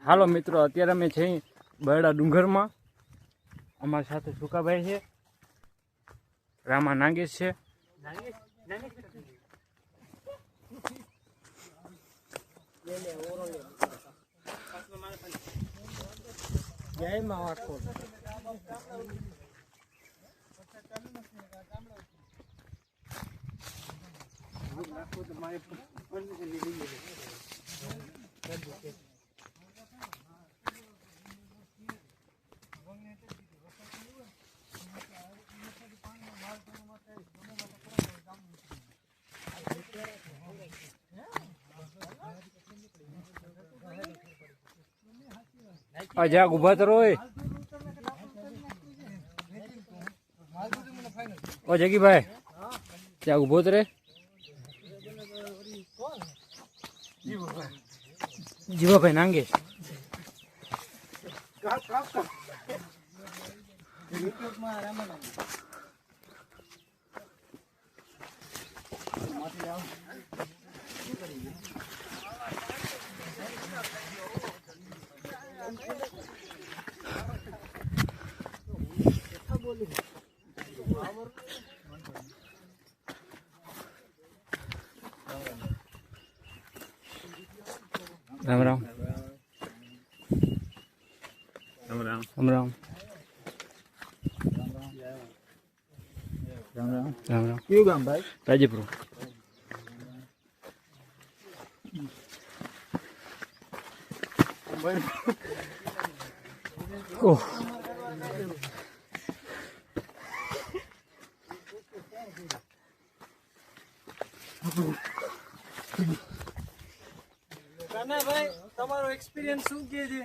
હાલો મિત્રો, અત્યારે અમે છીએ બરડા ડુંગરમાં. અમારી સાથે સુકાભાઈ છે, રામા નાગેશ છે. જાગ ઉભા તો રોય. ઓ જગીભાઈ, ત્યાં ઉભો તો રે. જીવાભાઈ નાંગે રામ રામ. રામ રામ. રામ રામ. રામ રામ. રામ રામ. કયું ગામ ભાઈ? રાજીપુર. ઓહ, ભાઈ તમારો એક્સપિરિયન્સ શું કહે છે?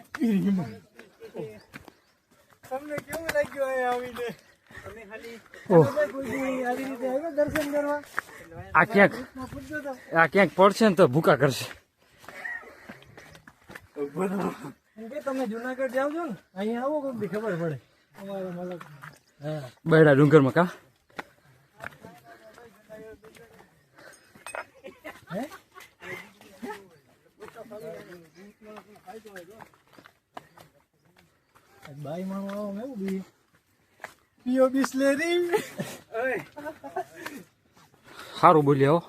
તમને કેવું લાગ્યું અહીંયા આવીને? તમે ખાલી આવી રીતે આવ્યો દર્શન કરવા? આ ક્યાંક પડશે ને તો ભૂકા કરશે. તમે જુનાગઢ જાવ છો ને, અહીંયા આવો કોઈ બી ખબર પડે. અમારો મલક બરડા ડુંગરમાં કા બાઈ માણો આવો એવું બી પીઓ બિસ્લેરી સારું બોલ્યા હો.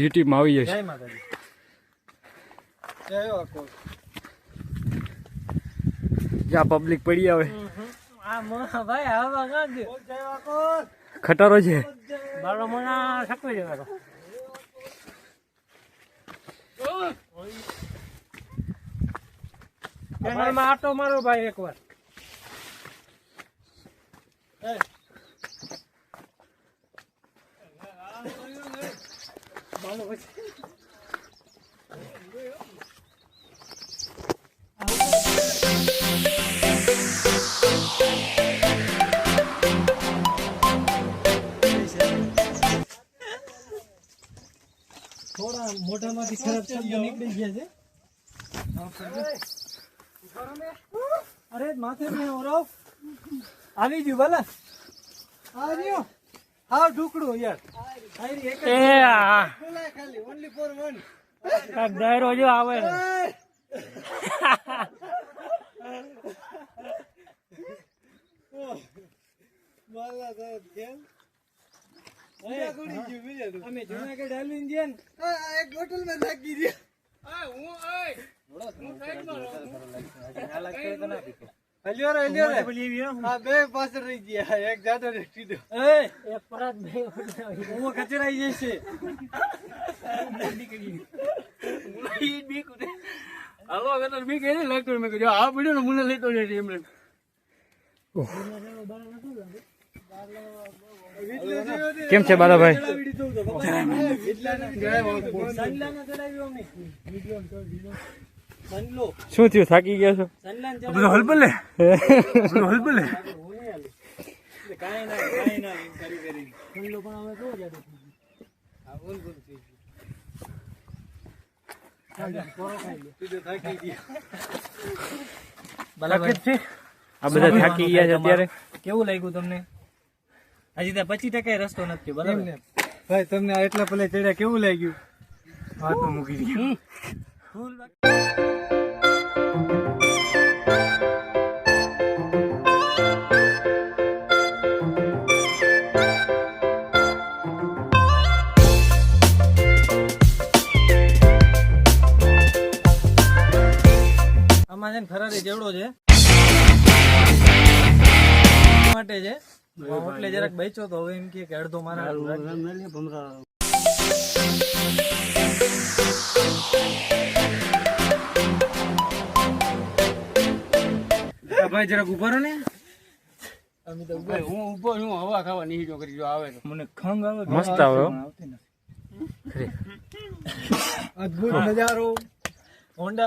યુટ્યુબમાં આવી જશે. જય માતાજી. જય વાકોર. જ્યાં પબ્લિક પડી આવે. ભાઈ આવા ગાંધી જય વાકોર ખટારો છે. બારો મણા સકવી જવાનો. કેનાલમાં આટો મારો ભાઈ એકવાર. થોડા મોઢામાંથી ખરાબ શબ્દ નીકળી ગયા છે. અરે માથે મેં ઓરો આવી ગયું ભલે આવ્યો. હા ઢુકડું યાર ખાલી ઓનલી ફોર વન દાયરો જો આવે. અમે જુનાગઢ હાલીને ગયા ને એક બોટલ માં નાખી દે. બે પાછળ રહી ગયા, એક જાતો દીધો. એક પરત બે હું કચરાઈ જશે. આ પડ્યો ને મને લેતો જાય એમને. કેમ છે બાલાભાઈ? શું થયું, થાકી ગયા છો? હલબલે હલબલે આ બધા થાકી ગયા છે અત્યારે. કેવું લાગ્યું તમને? હજી ત્યાં 25% રસ્તો નથી. બરાબર ભાઈ, તમને એટલા પેલા ચડ્યા કેવું લાગ્યું? હાથ તો મૂકી દીધું. ફૂલ આમાં છે ને ફરારી જેવડો છે માટે છે એટલે જરાક બેચો તો હવે એમ કે અડધો મારા ભાઈ જરાક ઉભા રહો ને હું ઉભો છું હવા ખાવા નહીં જો કરી જો આવે તો મને ખંગ આવે મસ્ત આવે હો. અદ્ભુત નજારો હોન્ડા